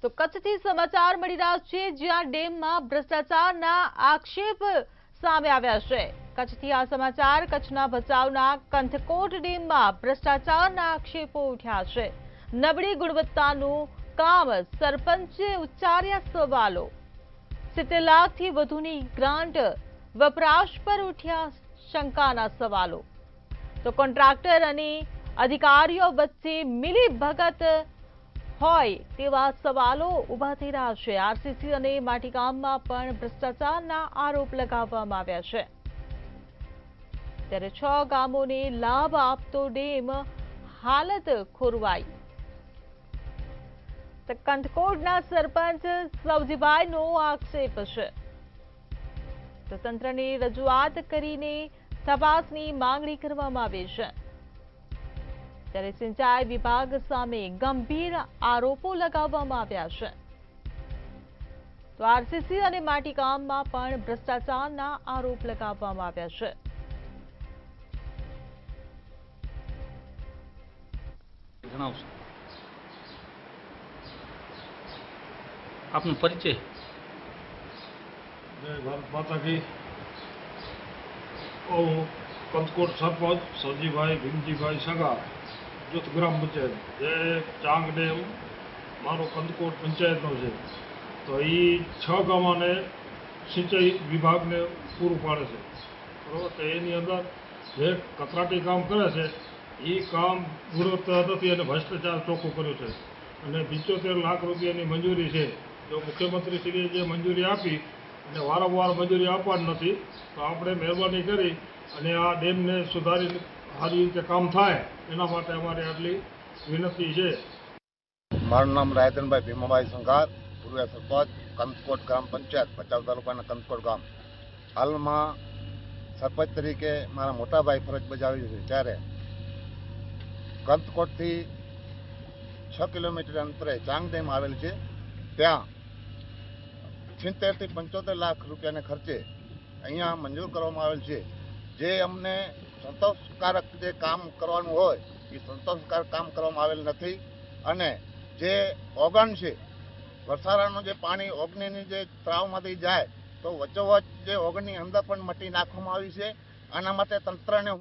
તો કચ્છથી સમાચાર મળી રહ્યા છે, જ્યાં ડેમમાં ભ્રષ્ટાચારના આક્ષેપ સામે આવ્યા છે। કચ્છથી આ સમાચાર, કચ્છના ભચાઉના કંથકોટ ડેમમાં ભ્રષ્ટાચારના આક્ષેપો ઉઠ્યા છે। નબળી ગુણવત્તાનું કામ, સરપંચે ઉચ્ચાર્યા સવાલો। 70 લાખથી વધુની ગ્રાન્ટ વપરાશ પર ઉઠ્યા શંકાના સવાલો। તો કોન્ટ્રાક્ટર અને અધિકારીઓ વચ્ચે મિલીભગત હોય તેવા સવાલો ઉભા થઈ રહ્યા છે। આરસીસી અને માટીગામમાં પણ ભ્રષ્ટાચારના આરોપ લગાવવામાં આવ્યા છે। ત્યારે 6 ગામોને લાભ આપતો ડેમ હાલત ખોરવાઈ। કંથકોટના સરપંચ સવજીભાઈનો આક્ષેપ છે, તો તંત્રને રજૂઆત કરીને તપાસની માંગણી કરવામાં આવી છે। ત્યારે સિંચાઈ વિભાગ સામે ગંભીર આરોપો લગાવવામાં આવ્યા છે। તો આરસીસી અને માટીગામમાં પણ ભ્રષ્ટાચારના આરોપ લગાવવામાં આવ્યા છે। જણાવશો આપનો પરિચય? જય ભારત માતા કી। હું કંથકોટ સરપંચ સવજીભાઈ ભીમજીભાઈ સગા, જૂથ ગ્રામ પંચાયત, જે ચાંગ ડેમ મારો કંથકોટ પંચાયતનો છે। તો એ 6 ગામોને સિંચાઈ વિભાગને પૂરું પાડે છે, બરાબર। તો એની અંદર જે કતરાટી કામ કરે છે એ કામ ગુણવત્તા નથી અને ભ્રષ્ટાચાર ચોખ્ખું કર્યું છે। અને 75 લાખ રૂપિયાની મંજૂરી છે। જો મુખ્યમંત્રીશ્રીએ જે મંજૂરી આપી અને વારંવાર મંજૂરી આપવાની નથી, તો આપણે મહેરબાની કરી અને આ ડેમને સુધારી સારી રીતે કામ થાય એના માટે અમારી આટલી વિનંતી છે। મારું નામ રાયધનભાઈ ભીમાભાઈ સંઘાર, પૂર્વ સરપંચ, કંથકોટ ગ્રામ પંચાયત, ભચાઉ તાલુકાના કંથકોટ ગામ। હાલમાં સરપંચ તરીકે મારા મોટાભાઈ ફરજ બજાવી છે। ત્યારે કંથકોટથી 6 કિલોમીટર અંતરે ચાંગ ડેમ આવેલ છે। ત્યાં 76 થી 75 લાખ રૂપિયાને ખર્ચે અહીંયા મંજૂર કરવામાં આવેલ છે। જે અમને સંતોષકારક જે કામ કરવાનું હોય એ સંતોષકારક કામ કરવામાં આવેલ નથી। અને જે ઓગણ છે, વરસાદનું જે પાણી ઓગણીની જે તળાવમાંથી જાય તો વચ્ચોવચ્ચ જે ઓગણની અંદર પણ મટી નાખવામાં આવી છે। આના માટે તંત્રને